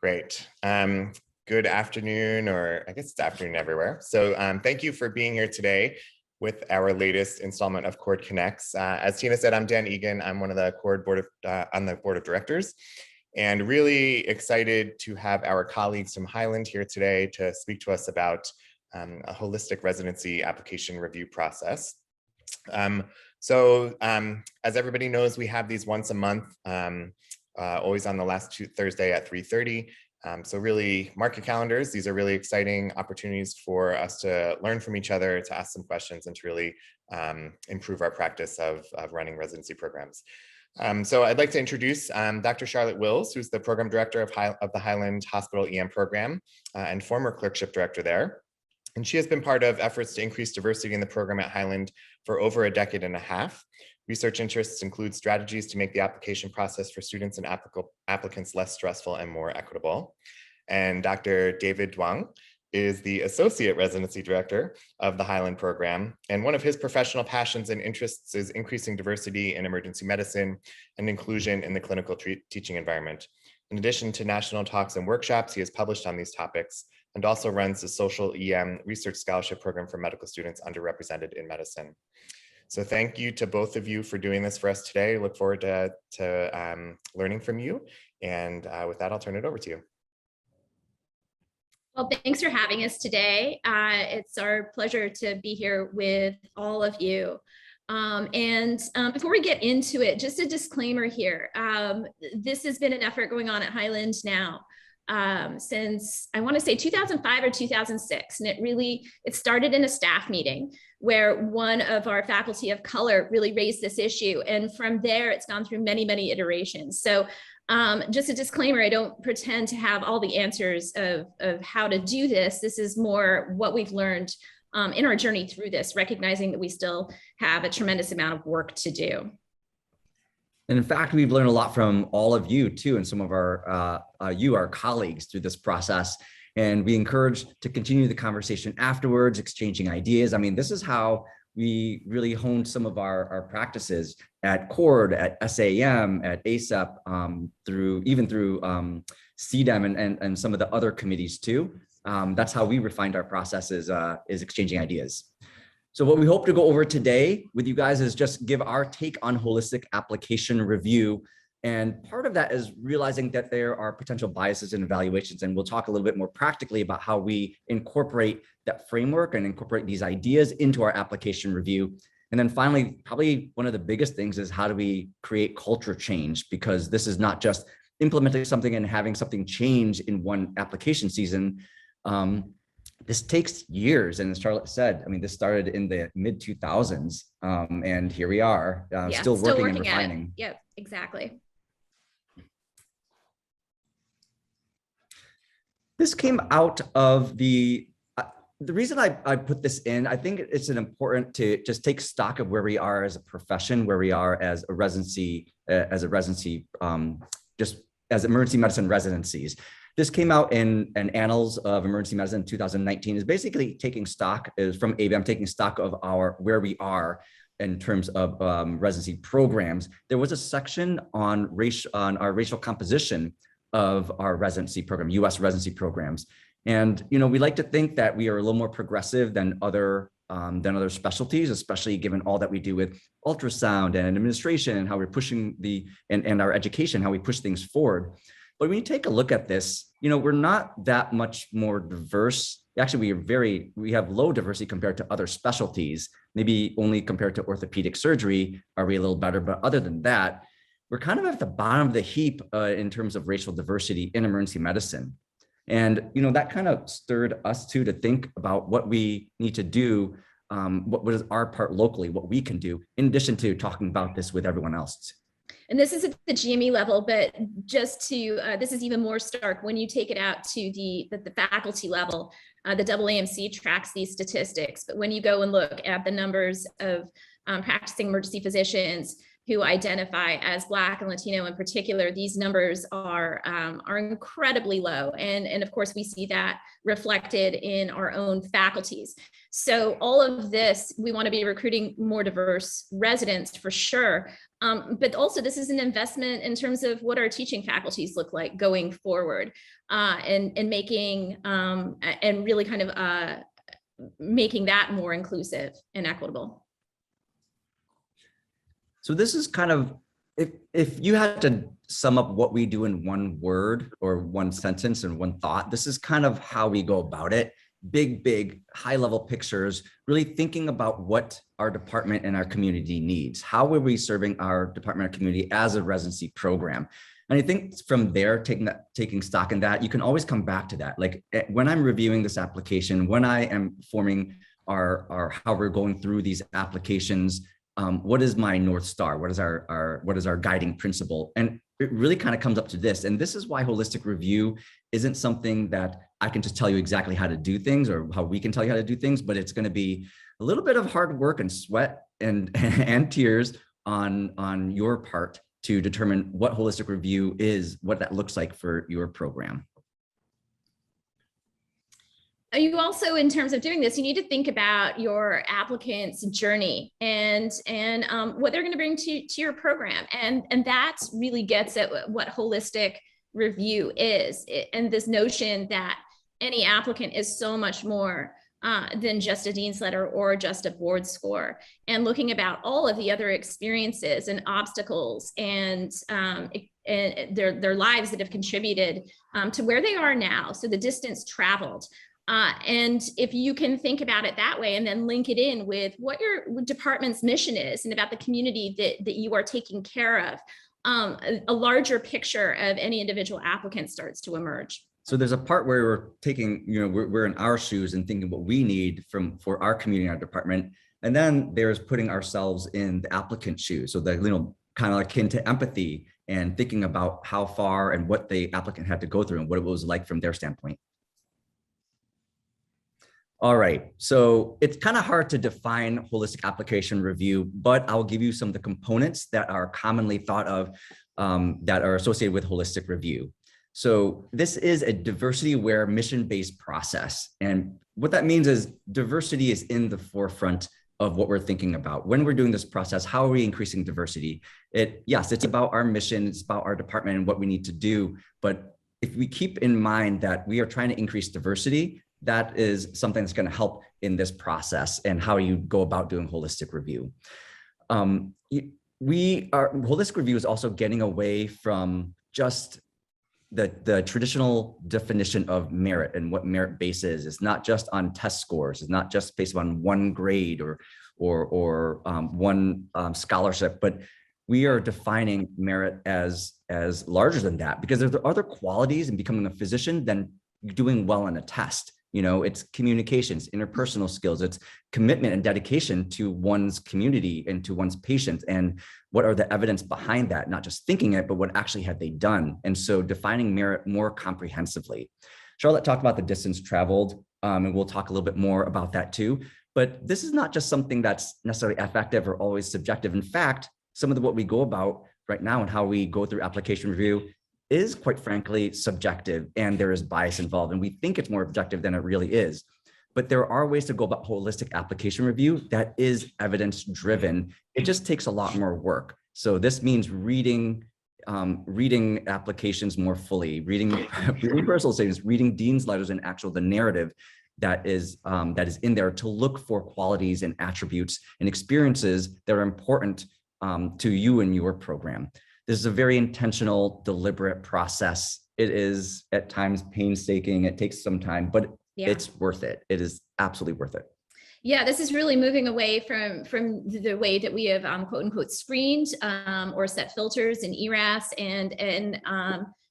Great. Good afternoon, or I guess it's afternoon everywhere. So thank you for being here today with our latest installment of Cord Connects. As Tina said, I'm Dan Egan. I'm one of the Cord on the board of directors, and really excited to have our colleagues from Highland here today to speak to us about a holistic residency application review process. As everybody knows, we have these once a month, always on the last Thursday at 3:30. So really mark your calendars. These are really exciting opportunities for us to learn from each other, to ask some questions, and to really improve our practice of running residency programs. So I'd like to introduce Dr. Charlotte Wills, who's the program director of the Highland Hospital EM program and former clerkship director there. And she has been part of efforts to increase diversity in the program at Highland for over a decade and a half. Research interests include strategies to make the application process for students and applicants less stressful and more equitable. And Dr. David Duong is the Associate Residency Director of the Highland program. And one of his professional passions and interests is increasing diversity in emergency medicine and inclusion in the clinical teaching environment. In addition to national talks and workshops, he has published on these topics and also runs the Social EM Research Scholarship Program for medical students underrepresented in medicine. So thank you to both of you for doing this for us today. I look forward to learning from you. And with that, I'll turn it over to you. Well, thanks for having us today. It's our pleasure to be here with all of you. Before we get into it, just a disclaimer here. This has been an effort going on at Highland now since I want to say 2005 or 2006. And it started in a staff meeting where one of our faculty of color really raised this issue. And from there, it's gone through many, many iterations. So just a disclaimer, I don't pretend to have all the answers of how to do this. This is more what we've learned in our journey through this, recognizing that we still have a tremendous amount of work to do. And in fact, we've learned a lot from all of you too, and some of our colleagues through this process. And we encourage to continue the conversation afterwards, exchanging ideas. I mean, this is how we really honed some of our practices at Cord, at SAM, at ASEP, through CDEM and some of the other committees too. That's how we refined our processes, is exchanging ideas. So what we hope to go over today with you guys is just give our take on holistic application review. And part of that is realizing that there are potential biases in evaluations. And we'll talk a little bit more practically about how we incorporate that framework and incorporate these ideas into our application review. And then finally, probably one of the biggest things is how do we create culture change? Because this is not just implementing something and having something change in one application season. This takes years, and as Charlotte said, I mean, this started in the mid-2000s, and here we are, still working and refining. Yep, exactly. This came out of the reason I put this in. I think it's important to just take stock of where we are as a profession, where we are as a residency, just as emergency medicine residencies. This came out in Annals of Emergency Medicine in 2019, is basically taking stock, is from ABM, taking stock of where we are in terms of residency programs. There was a section on our racial composition of our residency program, US residency programs. And, you know, we like to think that we are a little more progressive than other specialties, especially given all that we do with ultrasound and administration and how we're pushing and our education, how we push things forward. But when you take a look at this, you know, we're not that much more diverse. Actually, we have low diversity compared to other specialties. Maybe only compared to orthopedic surgery are we a little better. But other than that, we're kind of at the bottom of the heap in terms of racial diversity in emergency medicine. And, you know, that kind of stirred us too to think about what we need to do, what is our part locally, what we can do, in addition to talking about this with everyone else. And this is at the GME level, but just to, this is even more stark when you take it out to the faculty level. The AAMC tracks these statistics, but when you go and look at the numbers of practicing emergency physicians, who identify as Black and Latino in particular, these numbers are incredibly low. And of course, we see that reflected in our own faculties. So all of this, we want to be recruiting more diverse residents for sure. But also this is an investment in terms of what our teaching faculties look like going forward, and making, and really kind of making that more inclusive and equitable. So this is kind of, if you had to sum up what we do in one word or one sentence and one thought, this is kind of how we go about it. Big, high level pictures, really thinking about what our department and our community needs. How are we serving our department or community as a residency program? And I think from there, taking stock in that, you can always come back to that. Like when I'm reviewing this application, when I am forming our how we're going through these applications, what is my North Star? What is our guiding principle? And it really kind of comes up to this. And this is why holistic review isn't something that I can just tell you exactly how to do things or how we can tell you how to do things, but it's going to be a little bit of hard work and sweat and tears on your part to determine what holistic review is, what that looks like for your program. You also, in terms of doing this, you need to think about your applicant's journey and what they're going to bring to your program. And that really gets at what holistic review is, and this notion that any applicant is so much more than just a dean's letter or just a board score, and looking about all of the other experiences and obstacles and their lives that have contributed to where they are now. So the distance traveled. And if you can think about it that way and then link it in with what your department's mission is and about the community that you are taking care of, a larger picture of any individual applicant starts to emerge. So there's a part where we're taking, we're in our shoes and thinking what we need for our community, our department. And then there's putting ourselves in the applicant's shoes. So the, kind of akin to empathy and thinking about how far and what the applicant had to go through and what it was like from their standpoint. All right, so it's kind of hard to define holistic application review, but I'll give you some of the components that are commonly thought of that are associated with holistic review. So this is a diversity-aware, mission-based process. And what that means is diversity is in the forefront of what we're thinking about. When we're doing this process, how are we increasing diversity? Yes, it's about our mission, it's about our department and what we need to do. But if we keep in mind that we are trying to increase diversity, that is something that's going to help in this process and how you go about doing holistic review. Holistic review is also getting away from just the traditional definition of merit and what merit base is. It's not just on test scores. It's not just based on one grade or one scholarship, but we are defining merit as larger than that, because there's other qualities in becoming a physician than doing well on a test. It's communications, interpersonal skills, it's commitment and dedication to one's community and to one's patients. And what are the evidence behind that? Not just thinking it, but what actually have they done? And so defining merit more comprehensively. Charlotte talked about the distance traveled, and we'll talk a little bit more about that too. But this is not just something that's necessarily affective or always subjective. In fact, some of what we go about right now and how we go through application review is, quite frankly, subjective, and there is bias involved, and we think it's more objective than it really is. But there are ways to go about holistic application review that is evidence driven. It just takes a lot more work. So this means reading applications more fully, reading personal statements, reading dean's letters, and the narrative that is in there to look for qualities and attributes and experiences that are important to you and your program. This is a very intentional, deliberate process. It is at times painstaking. It takes some time, but it's worth it. It is absolutely worth it. Yeah, this is really moving away from the way that we have quote unquote screened or set filters in ERAS and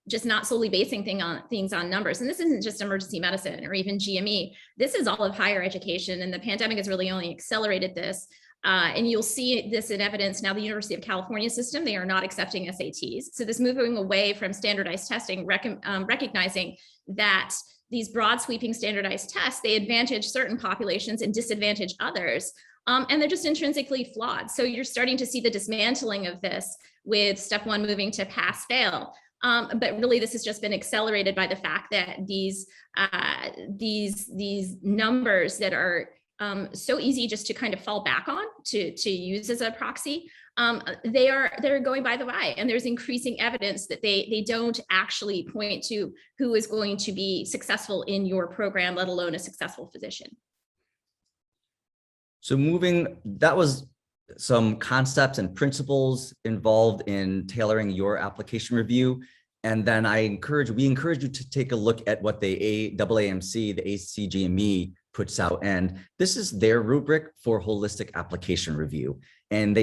just not solely basing things on numbers. And this isn't just emergency medicine or even GME. This is all of higher education, and the pandemic has really only accelerated this. And you'll see this in evidence now. The University of California system, they are not accepting SATs. So this moving away from standardized testing, recognizing that these broad sweeping standardized tests, they advantage certain populations and disadvantage others. and they're just intrinsically flawed. So you're starting to see the dismantling of this with step one moving to pass fail. But really, this has just been accelerated by the fact that these numbers that are so easy just to kind of fall back on to use as a proxy, they're going by the by, and there's increasing evidence that they don't actually point to who is going to be successful in your program, let alone a successful physician. So that was some concepts and principles involved in tailoring your application review. And then we encourage you to take a look at what the AAMC, the ACGME puts out. And this is their rubric for holistic application review. And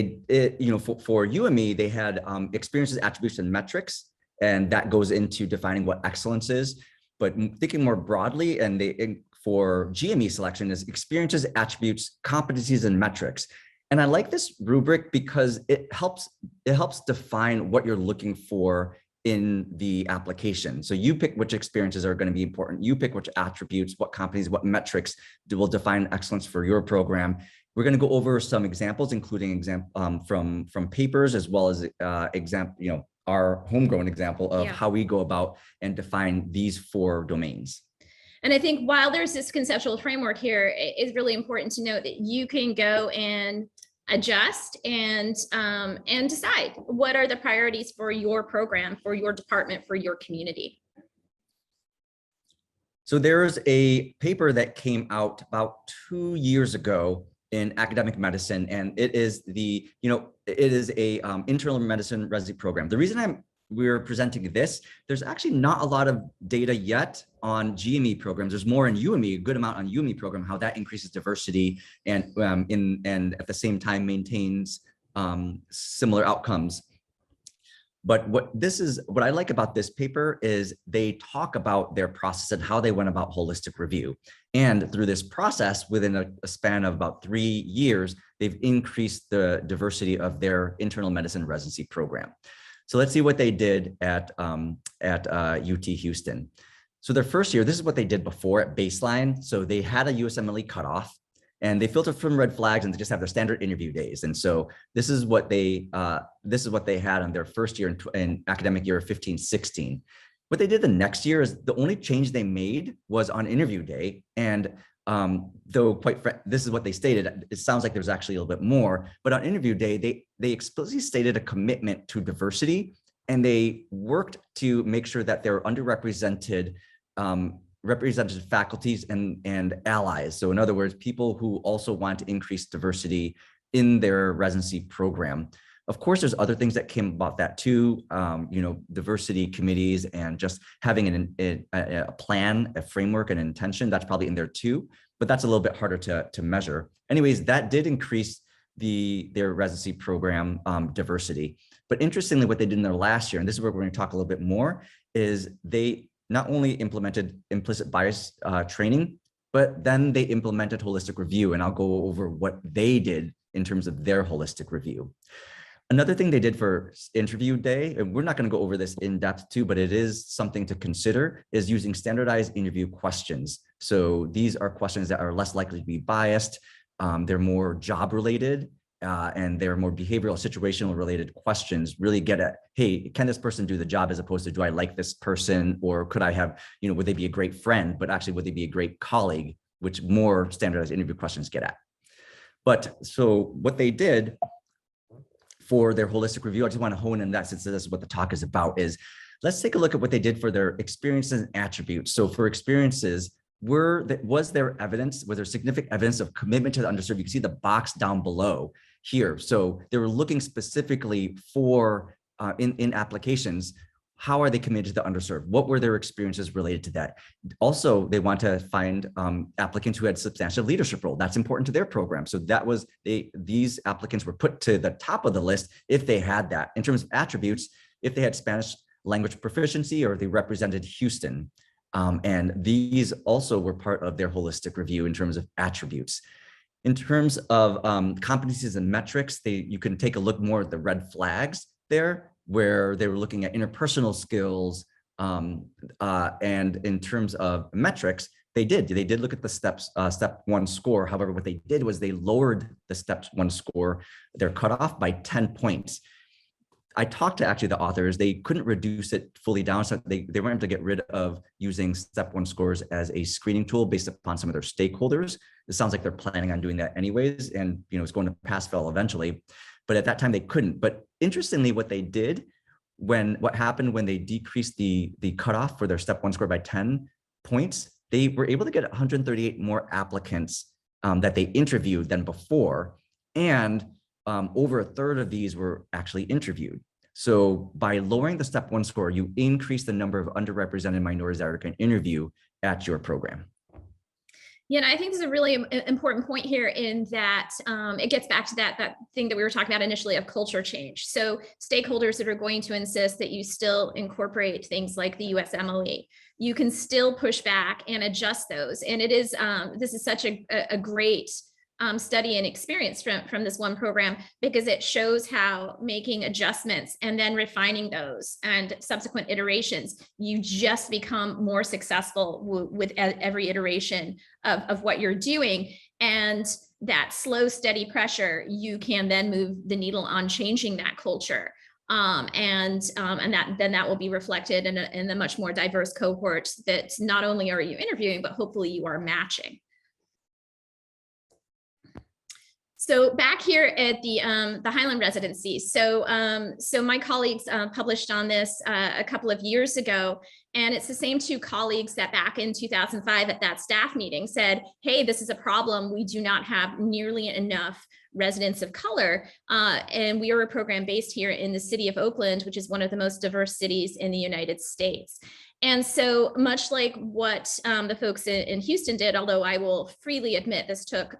for UME, they had experiences, attributes, and metrics. And that goes into defining what excellence is. But thinking more broadly, for GME selection is experiences, attributes, competencies, and metrics. And I like this rubric because it helps define what you're looking for in the application. So you pick which experiences are going to be important. You pick which attributes, what competencies, what metrics will define excellence for your program. We're going to go over some examples, including from papers, as well as our homegrown example of how we go about and define these 4 domains. And I think while there's this conceptual framework here, it's really important to note that you can go and adjust and decide what are the priorities for your program, for your department, for your community. So there's a paper that came out about 2 years ago in academic medicine, and it is a internal medicine residency program. The reason we're presenting this, there's actually not a lot of data yet on GME programs. There's more in UME, a good amount on UME program, how that increases diversity and at the same time maintains similar outcomes. But what I like about this paper is they talk about their process and how they went about holistic review. And through this process, within a span of about 3 years, they've increased the diversity of their internal medicine residency program. So let's see what they did at UT Houston. So their first year, this is what they did before at baseline. So they had a USMLE cutoff, and they filtered from red flags, and they just have their standard interview days. And so this is what they had on their first year in academic year 15-16. What they did the next year is the only change they made was on interview day. And though this is what they stated, it sounds like there's actually a little bit more, but on interview day, they explicitly stated a commitment to diversity, and they worked to make sure that there were underrepresented represented faculties and allies. So in other words, people who also want to increase diversity in their residency program. Of course, there's other things that came about that too, diversity committees and just having a plan, a framework, and an intention, that's probably in there too, but that's a little bit harder to measure. Anyways, that did increase their residency program diversity. But interestingly, what they did in their last year, and this is where we're going to talk a little bit more, is they not only implemented implicit bias training, but then they implemented holistic review, and I'll go over what they did in terms of their holistic review. Another thing they did for interview day, and we're not going to go over this in depth too, but it is something to consider, is using standardized interview questions. So these are questions that are less likely to be biased. They're more job related, and they're more behavioral, situational related questions. Really get at, hey, can this person do the job, as opposed to, do I like this person, or could I have, would they be a great friend, but actually would they be a great colleague, which more standardized interview questions get at. But so what they did for their holistic review, I just want to hone in that, since this is what the talk is about, is let's take a look at what they did for their experiences and attributes. So for experiences, was there significant evidence of commitment to the underserved? You can see the box down below here. So they were looking specifically for, in applications, how are they committed to the underserved? What were their experiences related to that? Also, they want to find applicants who had substantial leadership role. That's important to their program. So that was, these applicants were put to the top of the list if they had that. In terms of attributes, if they had Spanish language proficiency, or they represented Houston. And these also were part of their holistic review in terms of attributes. In terms of competencies and metrics, you can take a look more at the red flags there, where they were looking at interpersonal skills, and in terms of metrics, They did look at the step one score. However, what they did was they lowered the step one score, their cutoff, by 10 points. I talked to actually the authors. They couldn't reduce it fully down, so they weren't able to get rid of using step one scores as a screening tool based upon some of their stakeholders. It sounds like they're planning on doing that anyways, and it's going to pass fail eventually. But at that time they couldn't. But interestingly, what they did what happened when they decreased the cutoff for their step one score by 10 points, they were able to get 138 more applicants that they interviewed than before, and over a third of these were actually interviewed. So by lowering the step one score, you increase the number of underrepresented minorities that are going to interview at your program. Yeah, and I think this is a really important point here in that it gets back to that thing that we were talking about initially of culture change. So stakeholders that are going to insist that you still incorporate things like the USMLE, you can still push back and adjust those. And it is this is such a great study and experience from this one program, because it shows how making adjustments and then refining those and subsequent iterations, you just become more successful with every iteration of what you're doing. And that slow, steady pressure, you can then move the needle on changing that culture. And that will be reflected in a much more diverse cohort that not only are you interviewing, but hopefully you are matching. So back here at the Highland Residency, so my colleagues published on this a couple of years ago, and it's the same two colleagues that back in 2005 at that staff meeting said, hey, this is a problem. We do not have nearly enough residents of color, and we are a program based here in the city of Oakland, which is one of the most diverse cities in the United States. And so much like what the folks in Houston did, although I will freely admit this took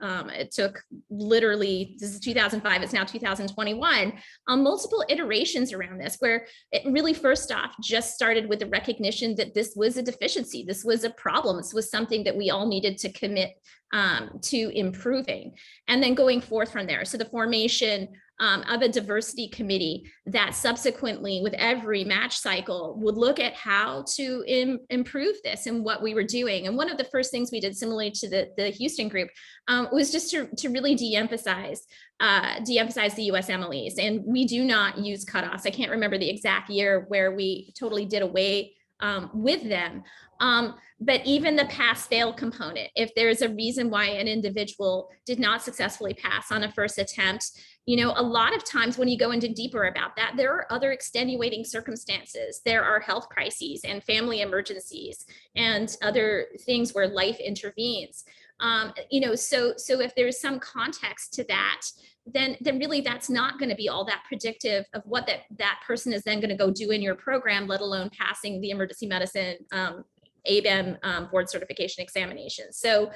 literally, this is 2005, it's now 2021, multiple iterations around this, where it really first off just started with the recognition that this was a deficiency, this was a problem, this was something that we all needed to commit to improving, and then going forth from there. So the formation of a diversity committee that subsequently with every match cycle would look at how to improve this and what we were doing. And one of the first things we did, similarly to the Houston group, was just to really de-emphasize the USMLEs. And we do not use cutoffs. I can't remember the exact year where we totally did away with them. But even the pass fail component, if there's a reason why an individual did not successfully pass on a first attempt, a lot of times when you go into deeper about that, there are other extenuating circumstances. There are health crises and family emergencies and other things where life intervenes. So if there's some context to that, then really that's not going to be all that predictive of what that person is then going to go do in your program, let alone passing the emergency medicine ABEM board certification examination. So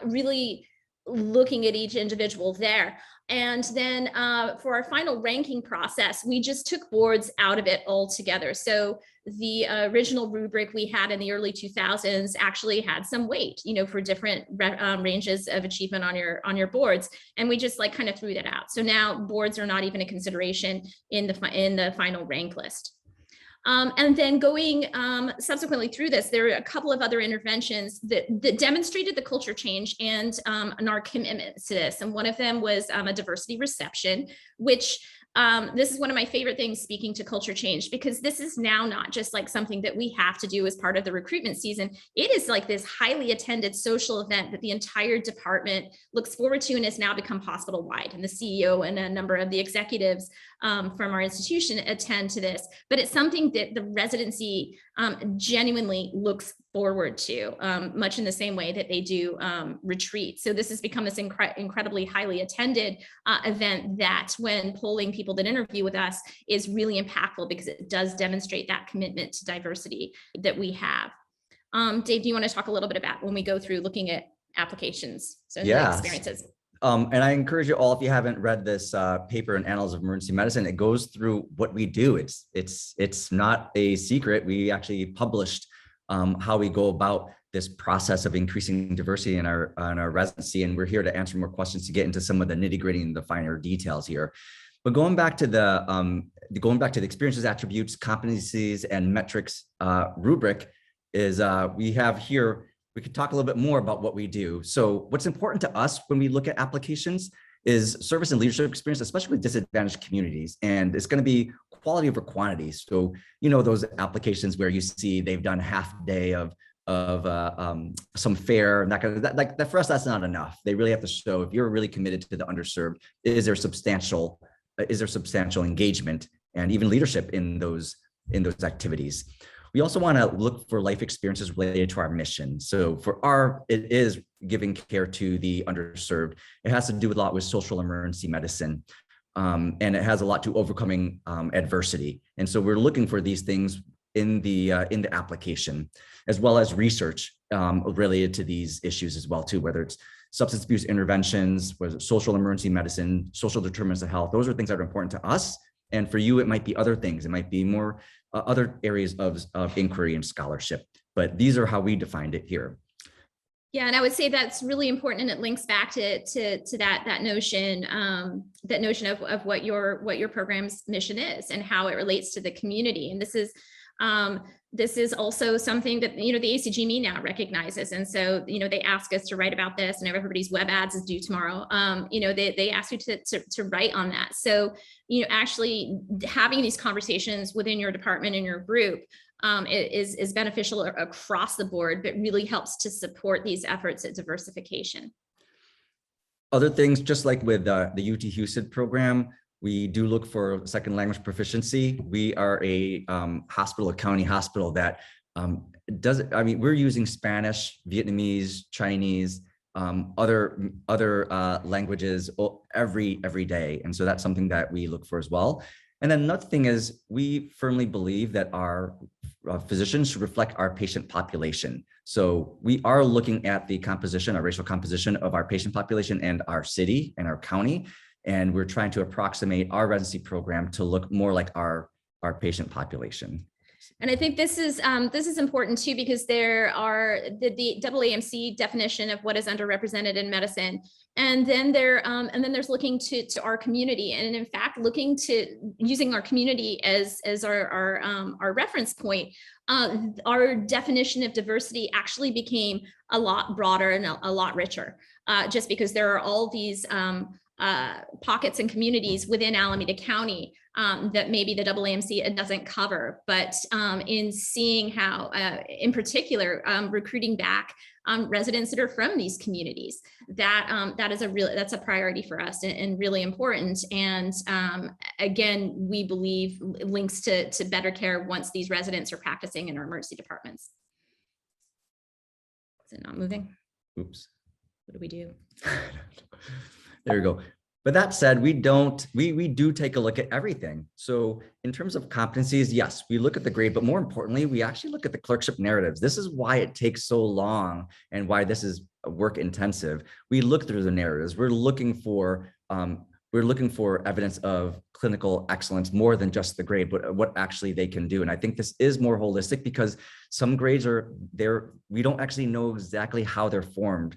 really looking at each individual there. And then for our final ranking process, we just took boards out of it altogether. So the original rubric we had in the early 2000s actually had some weight, for different ranges of achievement on your boards. And we just kind of threw that out. So now boards are not even a consideration in the final rank list. And then going subsequently through this, there are a couple of other interventions that demonstrated the culture change and our commitment to this. And one of them was a diversity reception, which this is one of my favorite things, speaking to culture change, because this is now not just something that we have to do as part of the recruitment season. It is this highly attended social event that the entire department looks forward to and has now become hospital-wide. And the CEO and a number of the executives from our institution attend to this. But it's something that the residency genuinely looks forward to, much in the same way that they do retreats. So this has become this incredibly highly attended event that, when polling people that interview with us, is really impactful, because it does demonstrate that commitment to diversity that we have. Dave, do you want to talk a little bit about when we go through looking at applications, so the experiences? And I encourage you all, if you haven't read this paper in Annals of Emergency Medicine, it goes through what we do. It's not a secret. We actually published how we go about this process of increasing diversity in our residency, and we're here to answer more questions to get into some of the nitty-gritty and the finer details here. But going back to the experiences, attributes, competencies, and metrics rubric is we have here we could talk a little bit more about what we do. So what's important to us when we look at applications is service and leadership experience, especially with disadvantaged communities. And it's going to be quality over quantity. So, those applications where you see they've done half a day of some fair and that kind of that for us, that's not enough. They really have to show, if you're really committed to the underserved, is there substantial engagement and even leadership in those activities. We also want to look for life experiences related to our mission. So it is giving care to the underserved. It has to do a lot with social emergency medicine. And it has a lot to overcoming adversity. And so we're looking for these things in the application, as well as research related to these issues as well too, whether it's substance abuse interventions, whether it's social emergency medicine, social determinants of health. Those are things that are important to us. And for you, it might be other things. It might be more other areas of inquiry and scholarship, but these are how we defined it here. Yeah, and I would say that's really important, and it links back to that notion of what your program's mission is and how it relates to the community. And this is also something that the ACGME now recognizes, and so they ask us to write about this, and everybody's web ads is due tomorrow. They ask you to write on that. So actually having these conversations within your department and your group is beneficial across the board, but really helps to support these efforts at diversification. Other things, just like with the UT Houston program, we do look for second language proficiency. We are a county hospital that we're using Spanish, Vietnamese, Chinese, other languages every day. And so that's something that we look for as well. And then another thing is, we firmly believe that our physicians should reflect our patient population. So we are looking at the composition, our racial composition of our patient population and our city and our county. And we're trying to approximate our residency program to look more like our patient population. And I think this is important too, because there are the AAMC definition of what is underrepresented in medicine, and then there's looking to our community, and in fact looking to using our community as our reference point. Our definition of diversity actually became a lot broader and a lot richer, just because there are all these pockets and communities within Alameda County that maybe the AAMC doesn't cover, but in seeing how, in particular, recruiting back residents that are from these communities, that's a priority for us and really important. And again, we believe links to better care once these residents are practicing in our emergency departments. Is it not moving? Oops. What do we do? There we go. But that said, we do take a look at everything. So in terms of competencies, yes, we look at the grade, but more importantly, we actually look at the clerkship narratives. This is why it takes so long and why this is work intensive. We look through the narratives. We're looking for evidence of clinical excellence more than just the grade, but what actually they can do. And I think this is more holistic, because some grades we don't actually know exactly how they're formed.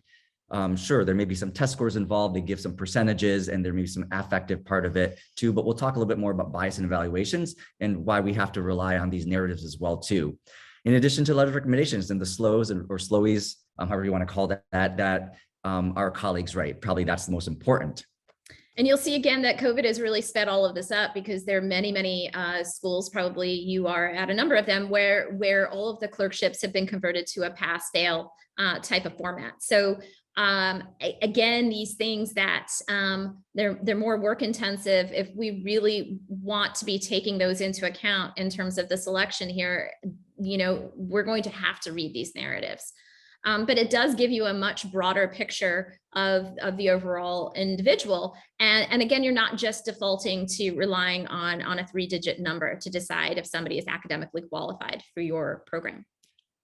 Sure, there may be some test scores involved. They give some percentages, and there may be some affective part of it too, but we'll talk a little bit more about bias and evaluations and why we have to rely on these narratives as well too. In addition to letter of recommendations and the slows or slowies, however you want to call that our colleagues write. Probably that's the most important. And you'll see again that COVID has really sped all of this up, because there are many schools, probably you are at a number of them, where all of the clerkships have been converted to a pass-fail type of format. So again, these things that they're more work intensive. If we really want to be taking those into account in terms of the selection here, we're going to have to read these narratives. But it does give you a much broader picture of the overall individual. And again, you're not just defaulting to relying on a 3-digit number to decide if somebody is academically qualified for your program.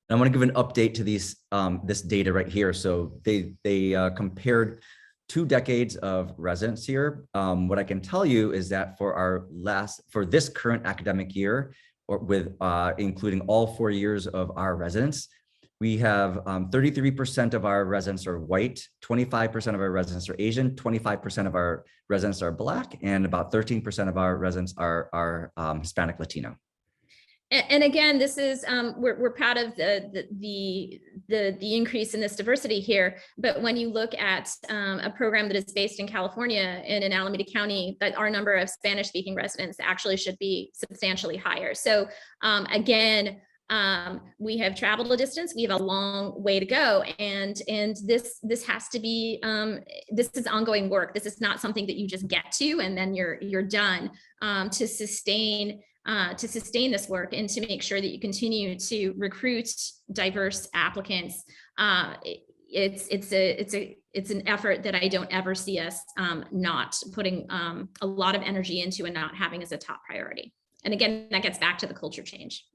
I want to give an update to this data right here. So they compared 2 decades of residence here. What I can tell you is that for this current academic year, or with including all 4 years of our residents, we have 33% of our residents are white, 25% of our residents are Asian, 25% of our residents are Black, and about 13% of our residents are Hispanic Latino. And again, this is we're proud of the increase in this diversity here. But when you look at a program that is based in California and in Alameda County, that our number of Spanish-speaking residents actually should be substantially higher. So again, we have traveled a distance. We have a long way to go, and this has to be this is ongoing work. This is not something that you just get to and then you're done. To sustain this work and to make sure that you continue to recruit diverse applicants, it's an effort that I don't ever see us not putting a lot of energy into and not having as a top priority. And again, that gets back to the culture change.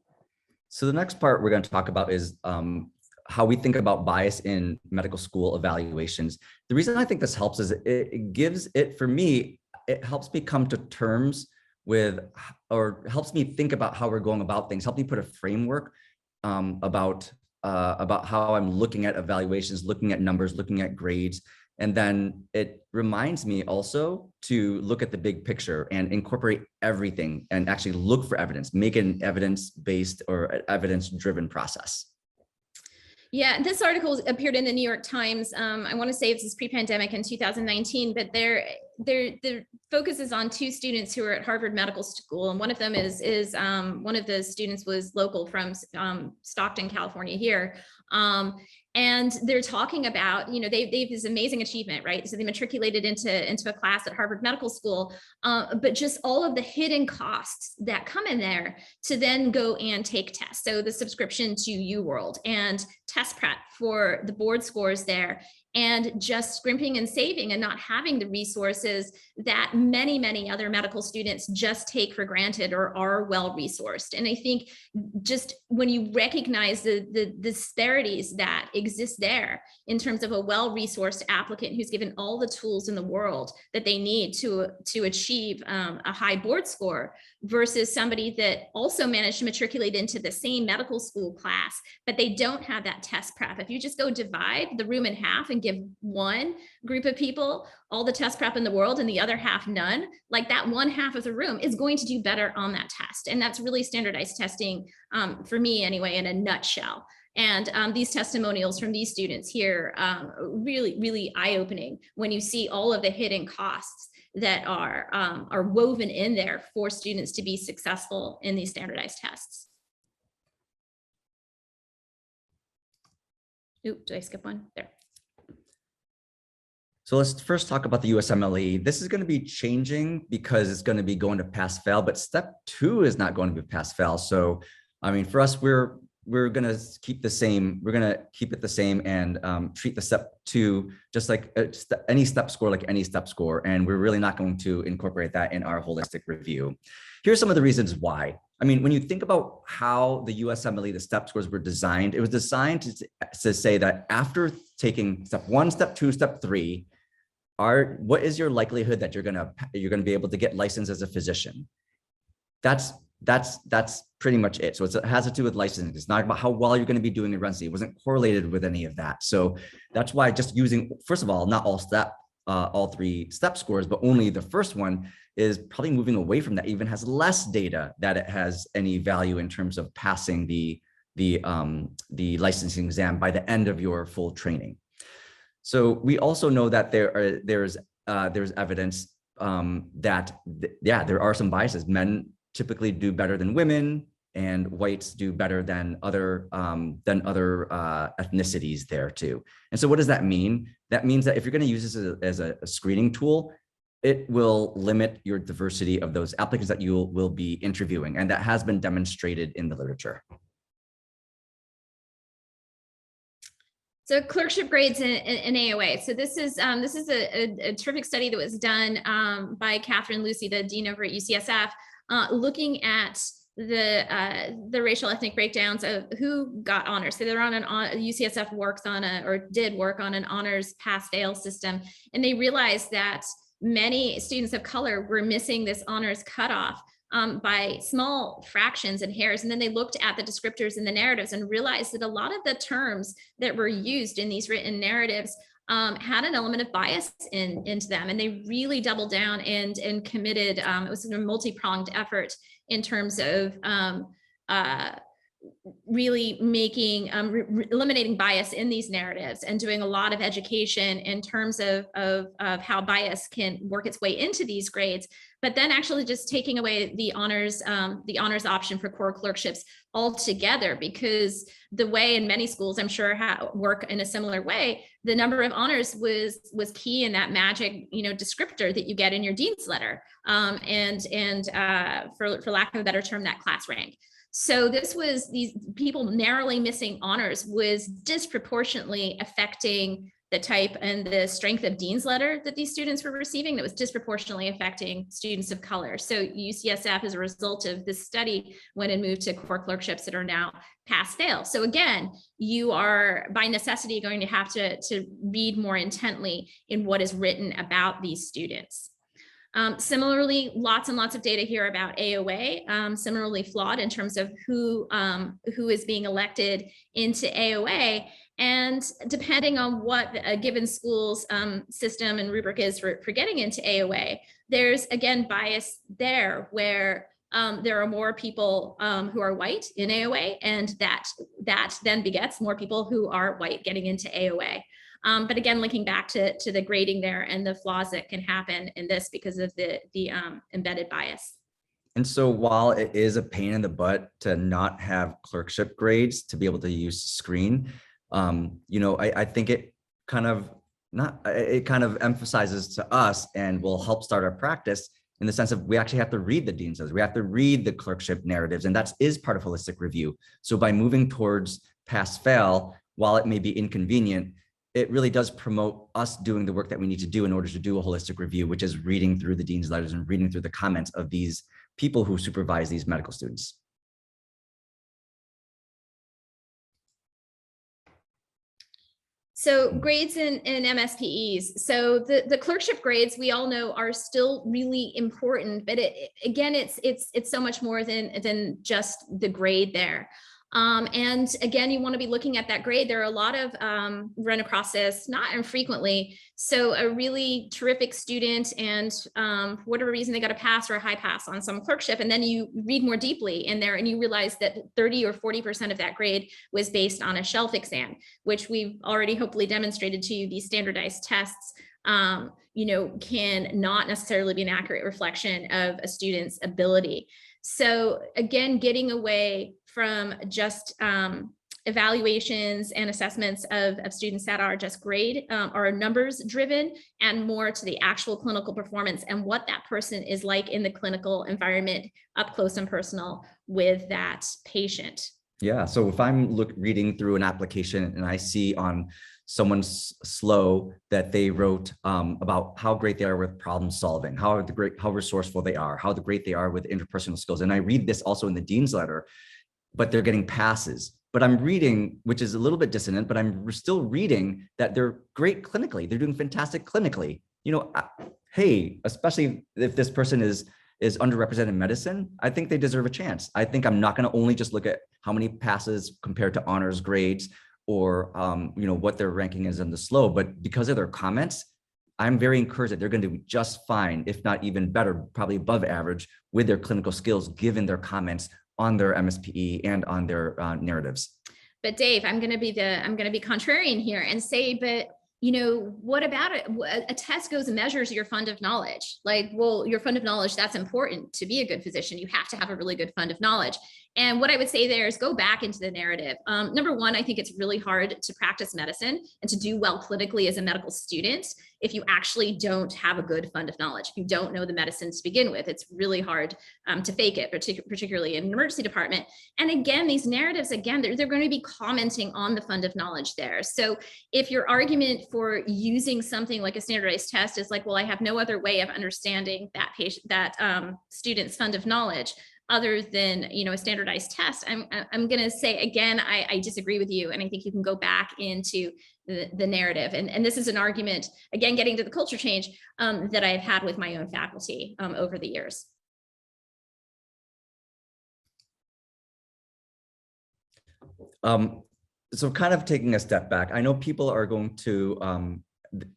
So the next part we're going to talk about is how we think about bias in medical school evaluations. The reason I think this helps is it gives it, for me, it helps me come to terms with, or helps me think about how we're going about things, help me put a framework about how I'm looking at evaluations, looking at numbers, looking at grades. And then it reminds me also to look at the big picture and incorporate everything and actually look for evidence, make an evidence-based or evidence-driven process. Yeah, this article appeared in the New York Times. I want to say it's pre-pandemic in 2019, but the focus is on two students who are at Harvard Medical School, and one of them is one of the students was local from Stockton, California here. And they're talking about, you know, they have this amazing achievement, right? So they matriculated into a class at Harvard Medical School, but just all of the hidden costs that come in there to then go and take tests. So the subscription to UWorld and test prep for the board scores there, and just scrimping and saving and not having the resources that many, many other medical students just take for granted or are well resourced. And I think just when you recognize the disparities that exist there in terms of a well-resourced applicant who's given all the tools in the world that they need to achieve a high board score versus somebody that also managed to matriculate into the same medical school class, but they don't have that test prep. If you just go divide the room in half and give one group of people all the test prep in the world and the other half none, like that one half of the room is going to do better on that test. And that's really standardized testing for me anyway, in a nutshell. And these testimonials from these students here, really, really eye-opening when you see all of the hidden costs that are woven in there for students to be successful in these standardized tests. Oop, did I skip one? There. So let's first talk about the USMLE. This is going to be changing because it's going to be going to pass fail, but step 2 is not going to be pass fail. So, I mean, for us, we're going to keep the same. We're going to keep it the same and treat the step 2 just like any step score, like any step score. And we're really not going to incorporate that in our holistic review. Here's some of the reasons why. I mean, when you think about how the USMLE, the step scores were designed, it was designed to say that after taking step 1, step 2, step 3, what is your likelihood that you're gonna be able to get licensed as a physician? That's pretty much it. So it has to do with licensing. It's not about how well you're going to be doing in residency. It wasn't correlated with any of that. So that's why just using, first of all, not all 3 step scores, but only the first one is probably moving away from that. Even has less data that it has any value in terms of passing the licensing exam by the end of your full training. So we also know that there's evidence that there are some biases. Men typically do better than women, and whites do better than other ethnicities there too. And so what does that mean? That means that if you're going to use this as a screening tool, it will limit your diversity of those applicants that you will be interviewing, and that has been demonstrated in the literature. So clerkship grades in AOA. So this is a terrific study that was done by Catherine Lucy, the dean over at UCSF, looking at the racial ethnic breakdowns of who got honors. So they're on UCSF did work on an honors pass-fail system, and they realized that many students of color were missing this honors cutoff by small fractions and hairs. And then they looked at the descriptors and the narratives and realized that a lot of the terms that were used in these written narratives had an element of bias into them. And they really doubled down and committed, it was a multi-pronged effort in terms of really making eliminating bias in these narratives and doing a lot of education in terms of how bias can work its way into these grades, but then actually just taking away the honors option for core clerkships altogether, because the way in many schools, I'm sure, work in a similar way, the number of honors was key in that magic, descriptor that you get in your dean's letter, and for lack of a better term, that class rank. So these people narrowly missing honors was disproportionately affecting the type and the strength of dean's letter that these students were receiving. That was disproportionately affecting students of color. So UCSF, as a result of this study, went and moved to core clerkships that are now pass-fail. So again, you are by necessity going to have to read more intently in what is written about these students. Similarly, lots and lots of data here about AOA, similarly flawed in terms of who is being elected into AOA. And depending on what a given school's system and rubric is for getting into AOA, there's, again, bias there, where there are more people who are white in AOA, and that then begets more people who are white getting into AOA. But again, linking back to the grading there and the flaws that can happen in this because of the embedded bias. And so while it is a pain in the butt to not have clerkship grades to be able to use screen, I think it kind of emphasizes to us and will help start our practice in the sense of we actually have to read the dean's letters. We have to read the clerkship narratives, and that is part of holistic review. So by moving towards pass-fail, while it may be inconvenient, it really does promote us doing the work that we need to do in order to do a holistic review, which is reading through the dean's letters and reading through the comments of these people who supervise these medical students. So grades in MSPEs. So the clerkship grades, we all know, are still really important, but it's so much more than just the grade there. And again, you want to be looking at that grade. There are a lot of run across this, not infrequently. So a really terrific student, and for whatever reason, they got a pass or a high pass on some clerkship. And then you read more deeply in there and you realize that 30 or 40% of that grade was based on a shelf exam, which we've already hopefully demonstrated to you. These standardized tests can not necessarily be an accurate reflection of a student's ability. So again, getting away from just evaluations and assessments of students that are just grade are numbers driven, and more to the actual clinical performance and what that person is like in the clinical environment, up close and personal with that patient. Yeah, so if I'm reading through an application and I see on someone's SLO that they wrote about how great they are with problem solving, how resourceful they are, how great they are with interpersonal skills. And I read this also in the dean's letter, but they're getting passes. But I'm reading, which is a little bit dissonant, but I'm still reading that they're great clinically. They're doing fantastic clinically. Hey, especially if this person is underrepresented medicine, I think they deserve a chance. I think I'm not going to only just look at how many passes compared to honors grades or what their ranking is in the SLO, but because of their comments, I'm very encouraged that they're going to do just fine, if not even better, probably above average with their clinical skills, given their comments on their MSPE and on their narratives. But Dave, I'm going to be contrarian here and say, but what about it? A test goes and measures your fund of knowledge. Your fund of knowledge, that's important to be a good physician. You have to have a really good fund of knowledge. And what I would say there is go back into the narrative. Number one, I think it's really hard to practice medicine and to do well clinically as a medical student if you actually don't have a good fund of knowledge. If you don't know the medicine to begin with, it's really hard to fake it, particularly in an emergency department. And again, these narratives, they're going to be commenting on the fund of knowledge there. So if your argument for using something like a standardized test is like, well, I have no other way of understanding that student's fund of knowledge other than a standardized test, I'm going to say again, I disagree with you, and I think you can go back into the narrative. And this is an argument, again, getting to the culture change that I've had with my own faculty over the years. So kind of taking a step back, I know people are going to,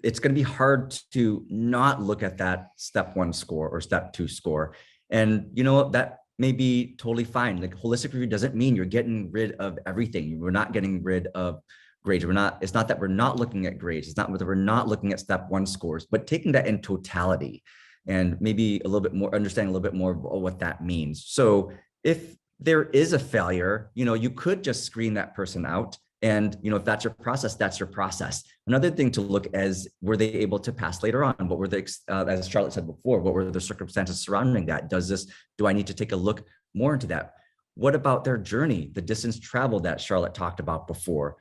it's going to be hard to not look at that step 1 score or step 2 score. And that may be totally fine. Like holistic review doesn't mean you're getting rid of everything. We're not getting rid of grades. It's not that we're not looking at grades. It's not that we're not looking at step 1 scores, but taking that in totality and maybe a little bit more, understanding a little bit more of what that means. So if there is a failure, you could just screen that person out. And, if that's your process, that's your process. Another thing to look as, were they able to pass later on? What were the, as Charlotte said before, what were the circumstances surrounding that? Do I need to take a look more into that? What about their journey, the distance traveled that Charlotte talked about before?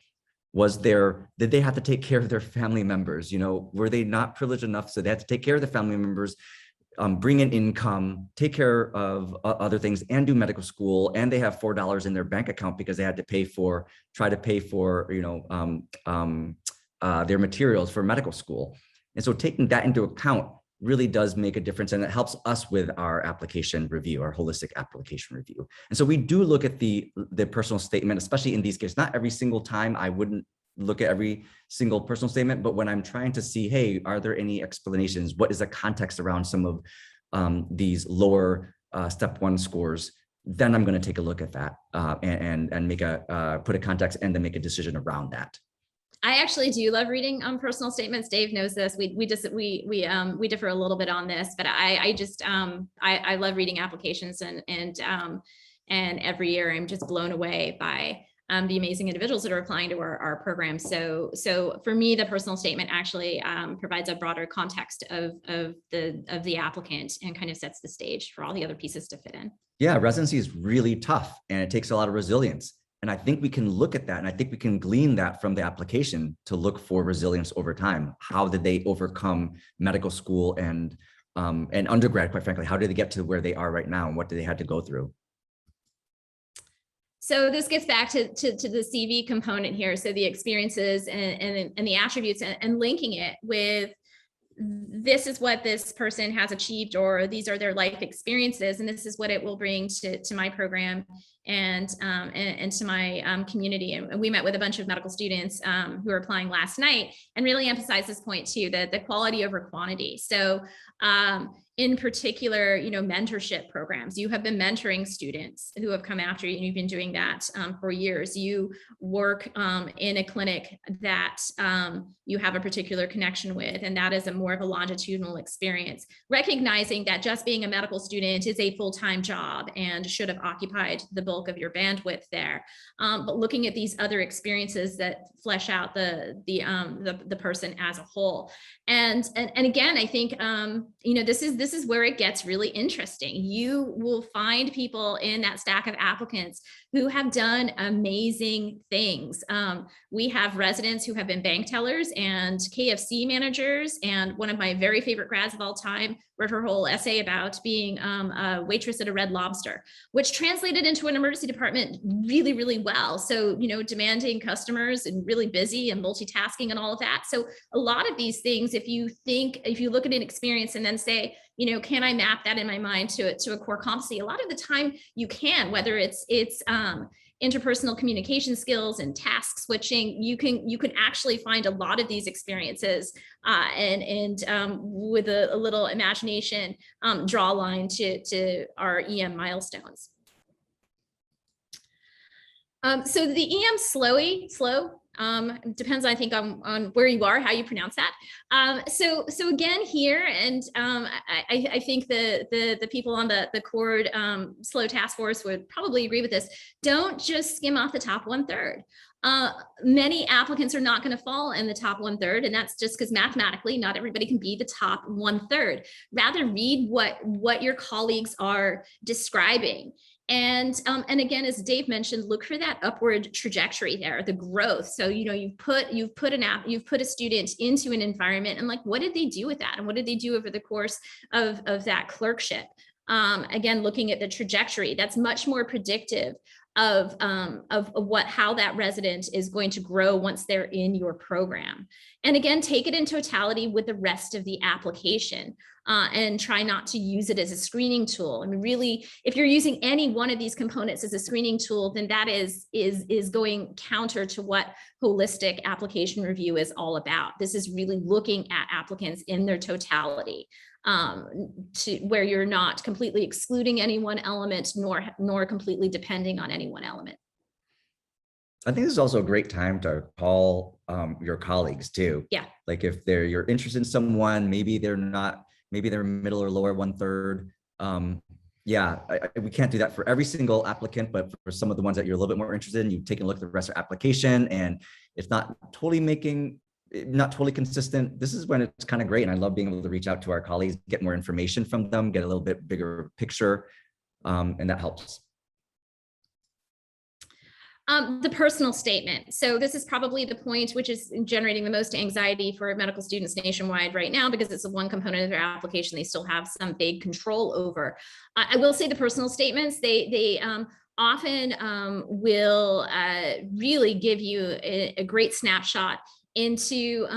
Did they have to take care of their family members? Were they not privileged enough so they had to take care of the family members, bring in income, take care of other things, and do medical school, and they have $4 in their bank account because they had to try to pay for their materials for medical school. And so taking that into account really does make a difference, and it helps us with our application review, our holistic application review. And so we do look at the personal statement, especially in these cases. Not every single time, I wouldn't look at every single personal statement, but when I'm trying to see, hey, are there any explanations? What is the context around some of these lower step 1 scores? Then I'm going to take a look at that and make put a context and then make a decision around that. I actually do love reading personal statements. Dave knows this. We differ a little bit on this, but I love reading applications, and every year I'm just blown away by the amazing individuals that are applying to our program. So for me, the personal statement actually provides a broader context of the applicant and kind of sets the stage for all the other pieces to fit in. Yeah, residency is really tough and it takes a lot of resilience. And I think we can look at that, and I think we can glean that from the application to look for resilience over time. How did they overcome medical school and undergrad, quite frankly? How did they get to where they are right now, and what did they have to go through? So this gets back to the CV component here. So the experiences and the attributes, and linking it with, this is what this person has achieved, or these are their life experiences, and this is what it will bring to my program and to my community. And we met with a bunch of medical students who are applying last night, and really emphasize this point too, that the quality over quantity. So in particular, mentorship programs. You have been mentoring students who have come after you, and you've been doing that for years. You work in a clinic that you have a particular connection with, and that is more of a longitudinal experience. Recognizing that just being a medical student is a full-time job and should have occupied the bulk of your bandwidth there. But looking at these other experiences that flesh out the person as a whole. And again, I think this is where it gets really interesting. You will find people in that stack of applicants who have done amazing things. We have residents who have been bank tellers and KFC managers, and one of my very favorite grads of all time wrote her whole essay about being a waitress at a Red Lobster, which translated into an emergency department really, really well. So, demanding customers and really busy and multitasking and all of that. So a lot of these things, if you look at an experience and then say, can I map that in my mind to a core competency? A lot of the time you can, whether it's interpersonal communication skills and task switching, you can actually find a lot of these experiences and with a little imagination, draw a line to our EM milestones. So the EM slow. Depends, I think, on where you are, how you pronounce that. So again here, and I think the people on the CORD slow task force would probably agree with this. Don't just skim off the top 1/3. Many applicants are not going to fall in the top 1/3, and that's just because mathematically not everybody can be the top 1/3. Rather, read what your colleagues are describing. And again, as Dave mentioned, look for that upward trajectory there, the growth. So, you've put a student into an environment, and like, what did they do with that? And what did they do over the course of that clerkship? Again, looking at the trajectory, that's much more predictive of how that resident is going to grow once they're in your program. And again, take it in totality with the rest of the application. and try not to use it as a screening tool. I mean, really, if you're using any one of these components as a screening tool, then that is going counter to what holistic application review is all about. This is really looking at applicants in their totality, to where you're not completely excluding any one element, nor completely depending on any one element. I think this is also a great time to call your colleagues too. Yeah. Like if you're interested in someone, maybe they're middle or lower 1/3. We can't do that for every single applicant, but for some of the ones that you're a little bit more interested in, you've taken a look at the rest of the application and it's not totally consistent. This is when it's kind of great. And I love being able to reach out to our colleagues, get more information from them, get a little bit bigger picture. And that helps. The personal statement. So this is probably the point which is generating the most anxiety for medical students nationwide right now, because it's the one component of their application they still have some vague control over. I will say the personal statements, they often will really give you a great snapshot into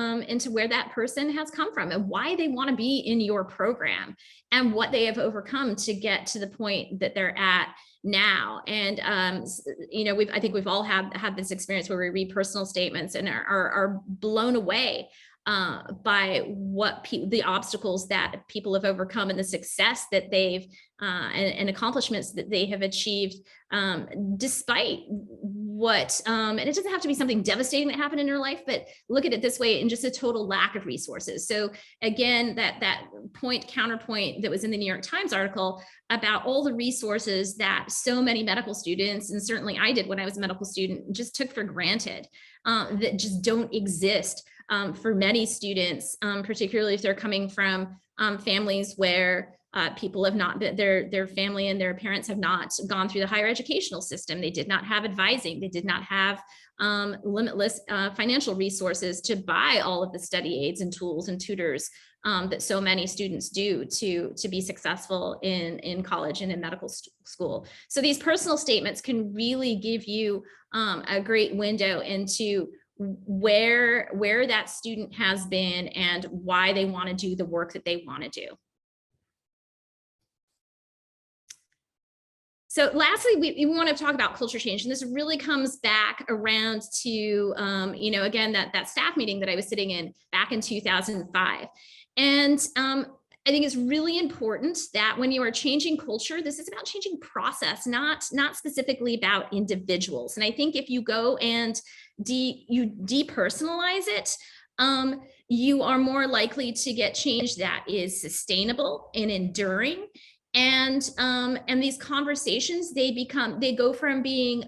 where that person has come from and why they want to be in your program and what they have overcome to get to the point that they're at now. And I think we've all had this experience where we read personal statements and are blown away by what the obstacles that people have overcome and the success that they've and accomplishments that they have achieved, despite what and it doesn't have to be something devastating that happened in your life, but look at it this way, in just a total lack of resources. So again, that counterpoint that was in the New York Times article about all the resources that so many medical students, and certainly I did when I was a medical student, just took for granted, that just don't exist for many students, particularly if they're coming from families where people have not, their family and their parents have not gone through the higher educational system. They did not have advising. They did not have limitless financial resources to buy all of the study aids and tools and tutors that so many students do to be successful in college and in medical school. So these personal statements can really give you a great window into where that student has been and why they want to do the work that they want to do. So lastly, we want to talk about culture change. And this really comes back around to, again, that staff meeting that I was sitting in back in 2005. And I think it's really important that when you are changing culture, this is about changing process, not specifically about individuals. And I think if you go and you depersonalize it, you are more likely to get change that is sustainable and enduring. And these conversations, they go from being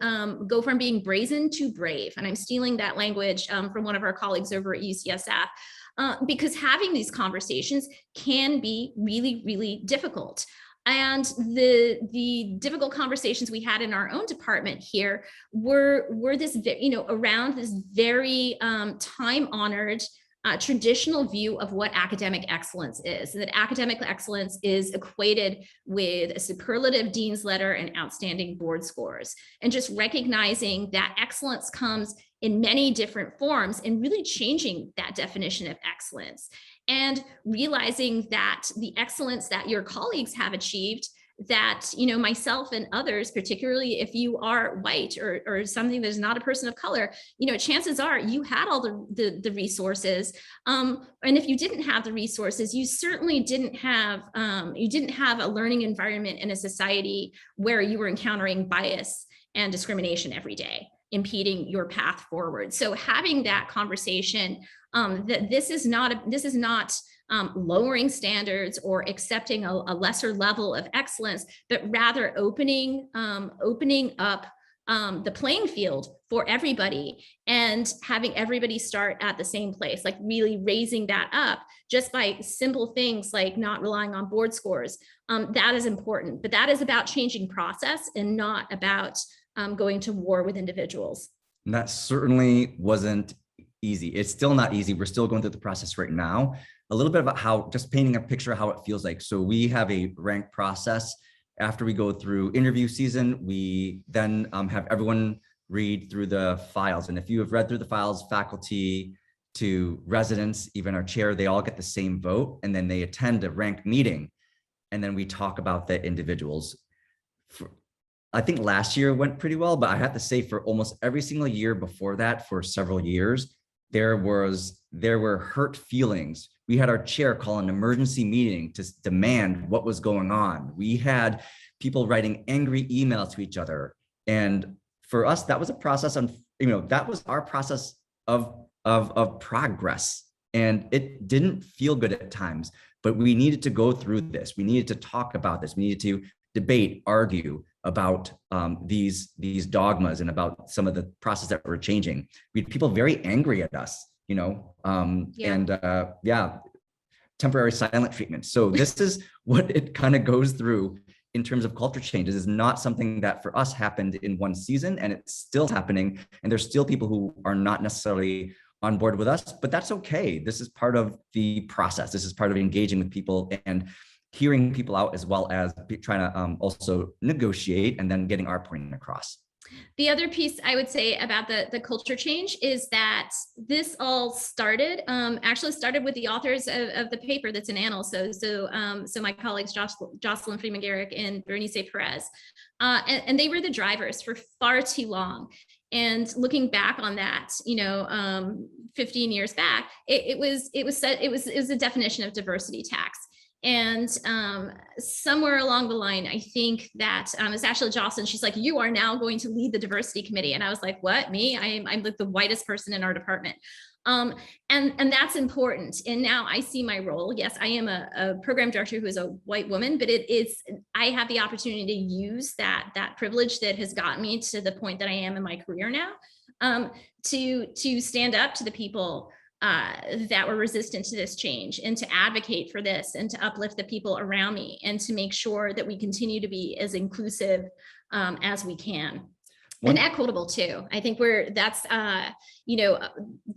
brazen to brave. And I'm stealing that language from one of our colleagues over at UCSF, because having these conversations can be really, really difficult. And the difficult conversations we had in our own department here were this, around this very time-honored traditional view of what academic excellence is, and that academic excellence is equated with a superlative dean's letter and outstanding board scores, and just recognizing that excellence comes in many different forms and really changing that definition of excellence, and realizing that the excellence that your colleagues have achieved, that myself and others, particularly if you are white or something that is not a person of color, chances are you had all the resources, and if you didn't have the resources, you certainly didn't have a learning environment in a society where you were encountering bias and discrimination every day, impeding your path forward. So having that conversation, that this is not lowering standards or accepting a lesser level of excellence, but rather opening up the playing field for everybody and having everybody start at the same place, like really raising that up just by simple things like not relying on board scores. That is important, but that is about changing process and not about going to war with individuals. And that certainly wasn't easy. It's still not easy. We're still going through the process right now. A little bit about how, just painting a picture of how it feels like. So we have a rank process. After we go through interview season, we then have everyone read through the files. And if you have read through the files, faculty, to residents, even our chair, they all get the same vote, and then they attend a ranked meeting, and then we talk about the individuals. I think last year went pretty well, but I have to say for almost every single year before that, for several years, there were hurt feelings. We had our chair call an emergency meeting to demand what was going on. We had people writing angry emails to each other. And for us, that was a process on, that was our process of progress. And it didn't feel good at times, but we needed to go through this. We needed to talk about this. We needed to debate, argue about these dogmas and about some of the process that we're changing. We had people very angry at us, temporary silent treatment. So this is what it kind of goes through in terms of culture changes. Is not something that for us happened in one season, and it's still happening. And there's still people who are not necessarily on board with us, but that's okay. This is part of the process. This is part of engaging with people and hearing people out, as well as trying to also negotiate and then getting our point across. The other piece I would say about the culture change is that this all started, actually started with the authors of the paper that's in Annals. So my colleagues, Jocelyn Freeman Garrick and Bernice Perez, and they were the drivers for far too long. And looking back on that, 15 years back, it was a definition of diversity tax. And somewhere along the line, I think that it's actually Jocelyn. She's like, "You are now going to lead the diversity committee." And I was like, "What? Me? I'm like the whitest person in our department." And that's important. And now I see my role. Yes, I am a program director who is a white woman, but I have the opportunity to use that privilege that has gotten me to the point that I am in my career now, to stand up to the people that were resistant to this change, and to advocate for this, and to uplift the people around me, and to make sure that we continue to be as inclusive as we can. And equitable too. I think the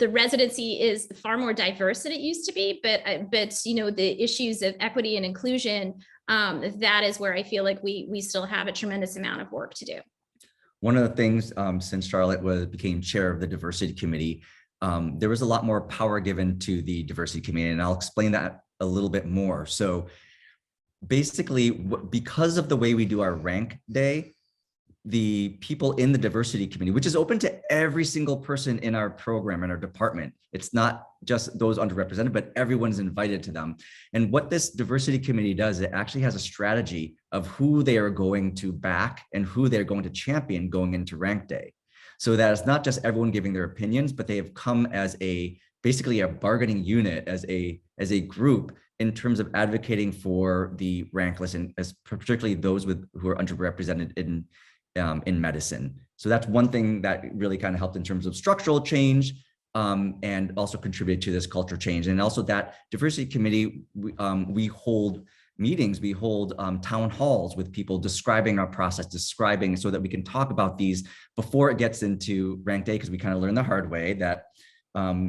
residency is far more diverse than it used to be, but the issues of equity and inclusion, that is where I feel like we still have a tremendous amount of work to do. One of the things, since Charlotte became chair of the diversity committee, there was a lot more power given to the diversity committee, and I'll explain that a little bit more. So basically, because of the way we do our rank day, the people in the diversity committee, which is open to every single person in our program, in our department, it's not just those underrepresented, but everyone's invited to them. And what this diversity committee does, it actually has a strategy of who they are going to back and who they're going to champion going into rank day. So that it's not just everyone giving their opinions, but they have come as basically a bargaining unit, as a group, in terms of advocating for the rank list, and particularly those who are underrepresented in medicine. So that's one thing that really kind of helped in terms of structural change, and also contributed to this culture change. And also that diversity committee, we hold meetings, we hold town halls with people describing our process, so that we can talk about these before it gets into rank day, because we kind of learned the hard way that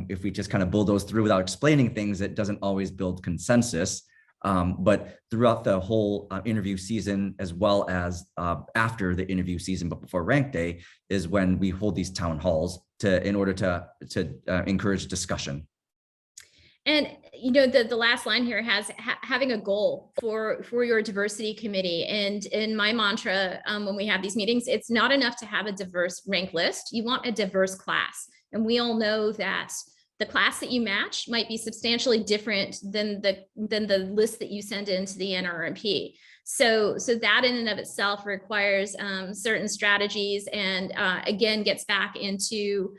if we just kind of bulldoze through without explaining things, it doesn't always build consensus. But throughout the whole interview season, as well as after the interview season, but before rank day, is when we hold these town halls in order to encourage discussion. And the last line here has having a goal for your diversity committee. And in my mantra, when we have these meetings, it's not enough to have a diverse rank list. You want a diverse class. And we all know that the class that you match might be substantially different than the list that you send into the NRMP. So that in and of itself requires certain strategies, and again gets back into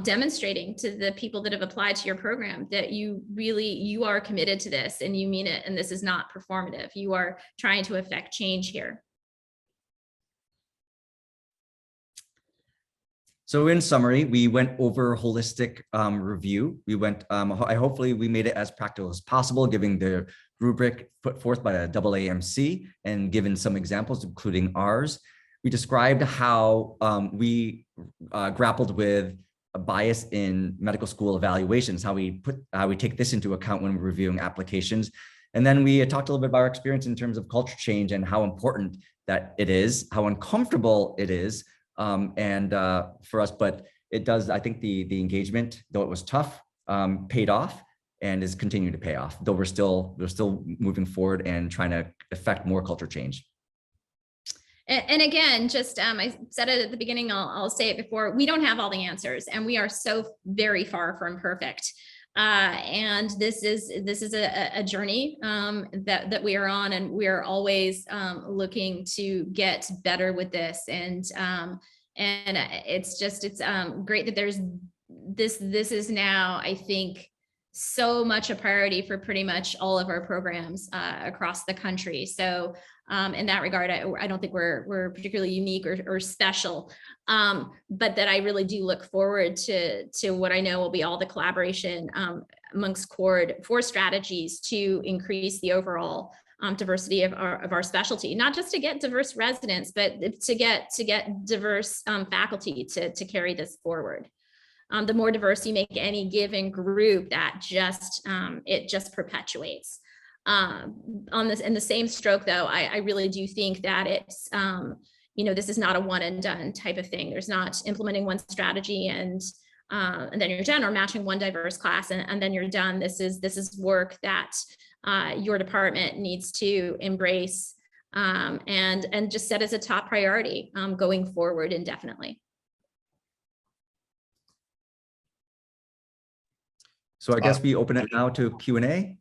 demonstrating to the people that have applied to your program that you are committed to this, and you mean it, and this is not performative. You are trying to affect change here. So in summary, we went over a holistic review. We went, hopefully we made it as practical as possible, given the rubric put forth by the AAMC, and given some examples, including ours. We described how we grappled with a bias in medical school evaluations, how we take this into account when we're reviewing applications. And then we talked a little bit about our experience in terms of culture change and how important that it is, how uncomfortable it is, for us, but it does, I think the engagement, though it was tough, paid off and is continuing to pay off, though we're still moving forward and trying to affect more culture change. And again, just I said it at the beginning, I'll say it before, we don't have all the answers, and we are so very far from perfect. And this is a journey that we are on, and we are always looking to get better with this. And it's great that there's this is now, I think, so much a priority for pretty much all of our programs across the country. So in that regard, I don't think we're particularly unique or special, but that I really do look forward to what I know will be all the collaboration amongst CORD for strategies to increase the overall diversity of our specialty, not just to get diverse residents, but to get diverse faculty to carry this forward. The more diverse you make any given group, that it just perpetuates. On this, in the same stroke, though, I really do think that it's this is not a one and done type of thing. There's not implementing one strategy and then you're done, or matching one diverse class and then you're done. This is work that your department needs to embrace and just set as a top priority going forward indefinitely. So I guess we open it now to Q&A.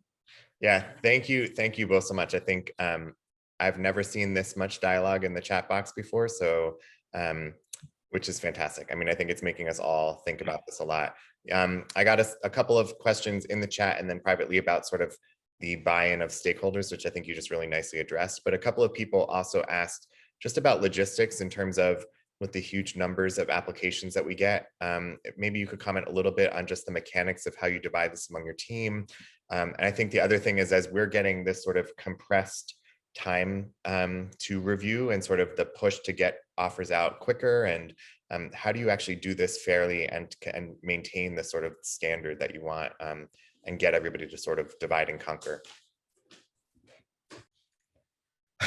Yeah, thank you both so much. I think I've never seen this much dialogue in the chat box before, so which is fantastic. I mean, I think it's making us all think about this a lot. I got a couple of questions in the chat and then privately about sort of the buy-in of stakeholders, which I think you just really nicely addressed. But a couple of people also asked just about logistics in terms of with the huge numbers of applications that we get. Maybe you could comment a little bit on just the mechanics of how you divide this among your team. And I think the other thing is, as we're getting this sort of compressed time to review and sort of the push to get offers out quicker, and how do you actually do this fairly and maintain the sort of standard that you want and get everybody to sort of divide and conquer?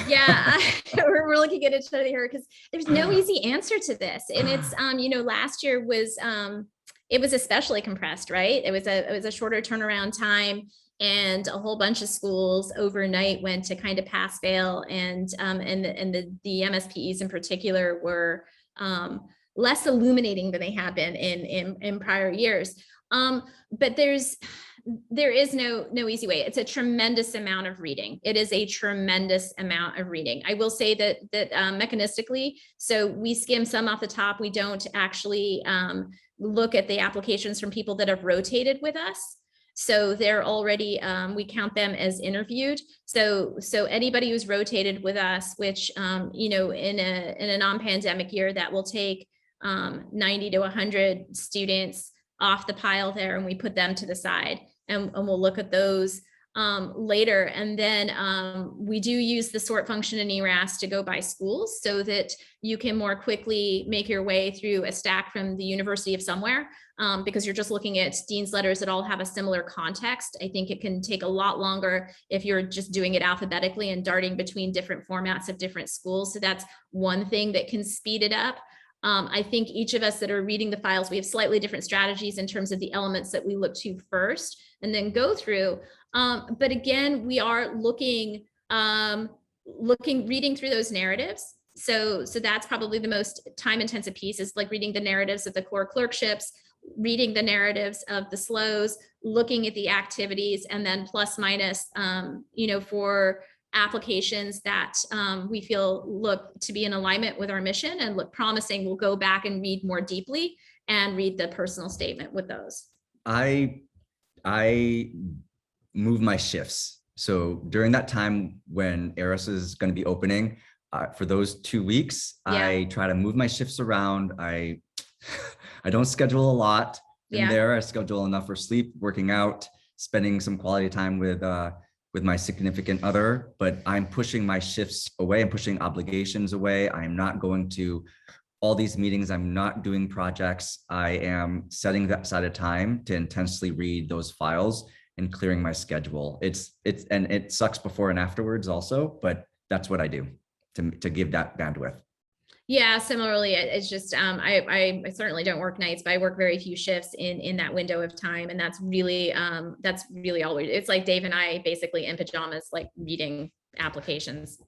Yeah, we're looking at each other here because there's no easy answer to this. And it's, last year was, it was especially compressed, right? It was a shorter turnaround time, and a whole bunch of schools overnight went to kind of pass fail, and the MSPEs in particular were less illuminating than they have been in prior years. But there is no easy way. It's a tremendous amount of reading. It is a tremendous amount of reading. I will say that mechanistically, so we skim some off the top. We don't actually look at the applications from people that have rotated with us. So they're already, we count them as interviewed. So anybody who's rotated with us, which, in a non-pandemic year, that will take 90 to 100 students off the pile there, and we put them to the side, and we'll look at those later. And then we do use the sort function in ERAS to go by schools so that you can more quickly make your way through a stack from the University of somewhere, because you're just looking at dean's letters that all have a similar context. I think it can take a lot longer if you're just doing it alphabetically and darting between different formats of different schools. So that's one thing that can speed it up. I think each of us that are reading the files, we have slightly different strategies in terms of the elements that we look to first and then go through. But again, we are reading through those narratives. So that's probably the most time intensive piece, is like reading the narratives of the core clerkships, reading the narratives of the SLOs, looking at the activities, and then plus minus, for applications that we feel look to be in alignment with our mission and look promising, we'll go back and read more deeply and read the personal statement with those. I move my shifts. So during that time when ERAS is going to be opening, for those 2 weeks, yeah. I try to move my shifts around. I don't schedule a lot in there. I schedule enough for sleep, working out, spending some quality time with my significant other, but I'm pushing my shifts away. I'm pushing obligations away. I'm not going to all these meetings. I'm not doing projects. I am setting that aside of time to intensely read those files and clearing my schedule. And it sucks before and afterwards also, but that's what I do to give that bandwidth. Yeah, similarly, it's just I certainly don't work nights, but I work very few shifts in that window of time, and that's really all it's like Dave and I basically in pajamas, like reading applications.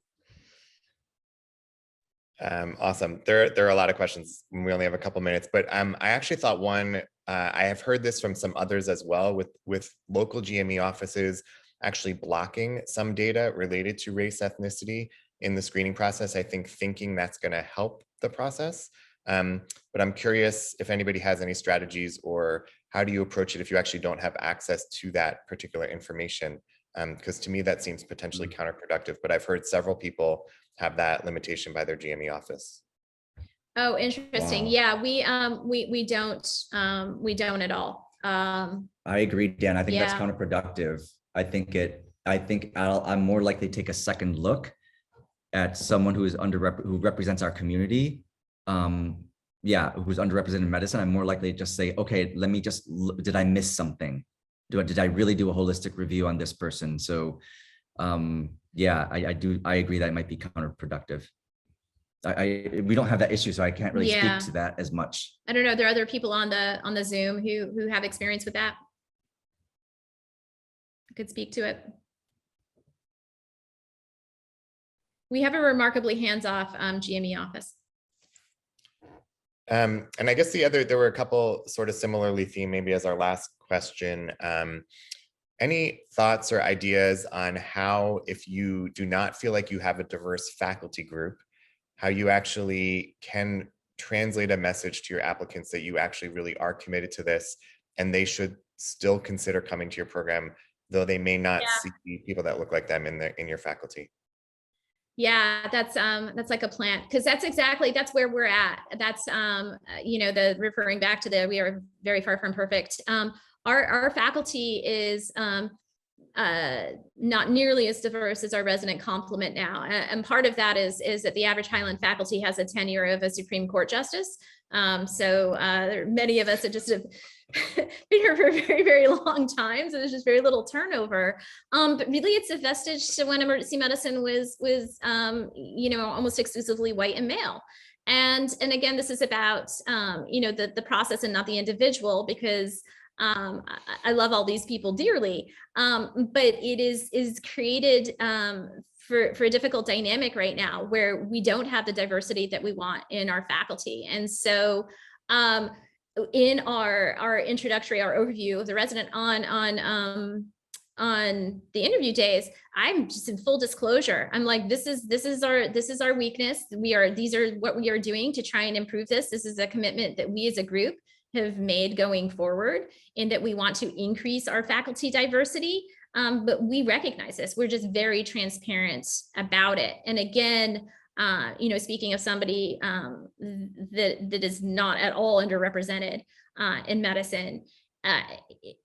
Awesome. There are a lot of questions. We only have a couple minutes, but I actually thought one. I have heard this from some others as well, with local GME offices actually blocking some data related to race, ethnicity in the screening process. I think thinking that's going to help the process. But I'm curious if anybody has any strategies, or how do you approach it if you actually don't have access to that particular information? Because to me, that seems potentially counterproductive, but I've heard several people have that limitation by their GME office. Oh, interesting. Wow. Yeah, we don't at all. I agree, Dan. I think that's Yeah. counterproductive. I think I'm more likely to take a second look at someone who is who represents our community. Yeah, who's underrepresented medicine. I'm more likely to just say, okay, let me just, did I miss something? Did I really do a holistic review on this person? So yeah, I agree that it might be counterproductive. We don't have that issue, so I can't really speak to that as much. I don't know. There are other people on the Zoom who have experience with that. I could speak to it. We have a remarkably hands-off GME office. And I guess there were a couple sort of similarly themed, maybe as our last question. Any thoughts or ideas on how, if you do not feel like you have a diverse faculty group, how you actually can translate a message to your applicants that you actually really are committed to this, and they should still consider coming to your program, though they may not see people that look like them in your faculty? Yeah, that's like a plant, because that's where we're at. That's the referring back to we are very far from perfect. Our faculty is not nearly as diverse as our resident complement now. And part of that is that the average Highland faculty has a tenure of a Supreme Court justice. So many of us have just been here for a very, very long time. So there's just very little turnover. But really it's a vestige to when emergency medicine was almost exclusively white and male. And again, this is about, the process and not the individual, because I love all these people dearly, but it is created for a difficult dynamic right now, where we don't have the diversity that we want in our faculty. And so in our introductory, our overview of the resident on the interview days, I'm just in full disclosure. I'm like, this is our weakness. These are what we are doing to try and improve this. This is a commitment that we as a group have made going forward, in that we want to increase our faculty diversity. But we recognize this. We're just very transparent about it. And again, speaking of somebody that is not at all underrepresented in medicine,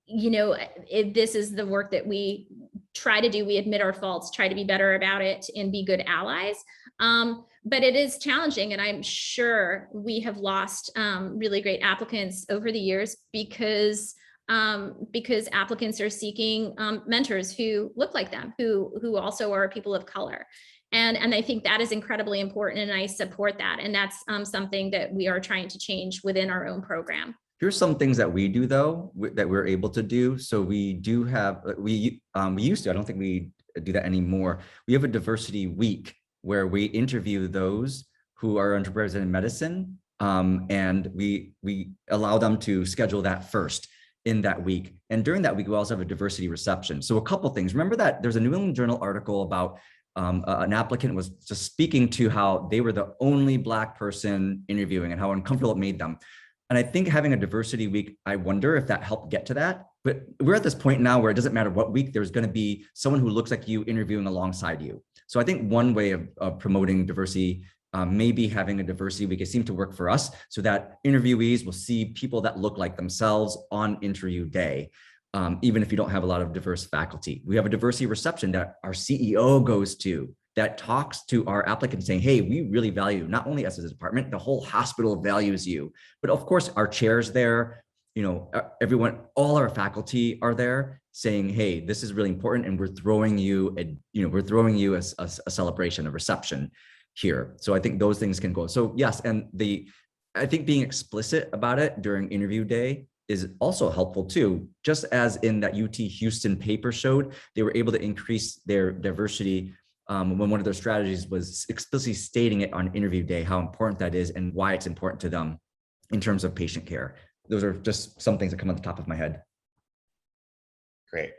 this is the work that we try to do. We admit our faults, try to be better about it, and be good allies. But it is challenging, and I'm sure we have lost really great applicants over the years because applicants are seeking mentors who look like them, who also are people of color. And I think that is incredibly important, and I support that. And that's something that we are trying to change within our own program. Here's some things that we do, though, that we're able to do. So we do have, we used to, I don't think we do that anymore. We have a diversity week where we interview those who are underrepresented medicine, and we allow them to schedule that first in that week. And during that week, we also have a diversity reception. So a couple things. Remember that there's a New England Journal article about an applicant was just speaking to how they were the only Black person interviewing and how uncomfortable it made them. And I think having a diversity week, I wonder if that helped get to that. But we're at this point now where it doesn't matter what week, there's going to be someone who looks like you interviewing alongside you. So I think one way of promoting diversity, maybe having a diversity week, it seemed to work for us, so that interviewees will see people that look like themselves on interview day, even if you don't have a lot of diverse faculty. We have a diversity reception that our CEO goes to, that talks to our applicants saying, hey, we really value, not only us as a department, the whole hospital values you. But of course, our chairs there, everyone, all our faculty are there saying, hey, this is really important, and we're throwing you a celebration, a reception. here. So I think those things can go. So yes, and I think being explicit about it during interview day is also helpful too. Just as in that UT Houston paper showed, they were able to increase their diversity when one of their strategies was explicitly stating it on interview day, how important that is and why it's important to them in terms of patient care. Those are just some things that come on the top of my head. Great.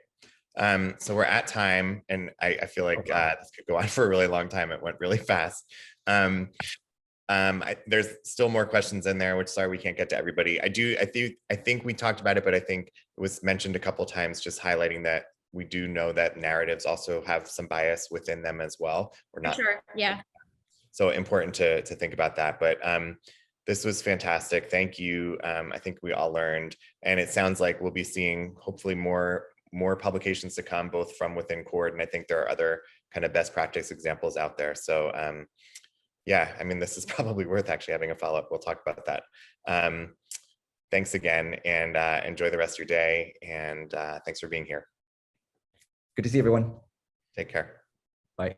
So we're at time, and I feel like this could go on for a really long time. It went really fast. There's still more questions in there, which sorry we can't get to everybody. I think we talked about it, but I think it was mentioned a couple of times, just highlighting that we do know that narratives also have some bias within them as well. We're not sure. Yeah. So important to think about that. But this was fantastic. Thank you. I think we all learned, and it sounds like we'll be seeing hopefully more publications to come, both from within Cord, and I think there are other kind of best practice examples out there. So yeah, I mean, this is probably worth actually having a follow-up. We'll talk about that. Thanks again, and enjoy the rest of your day. And thanks for being here. Good to see everyone. Take care. Bye.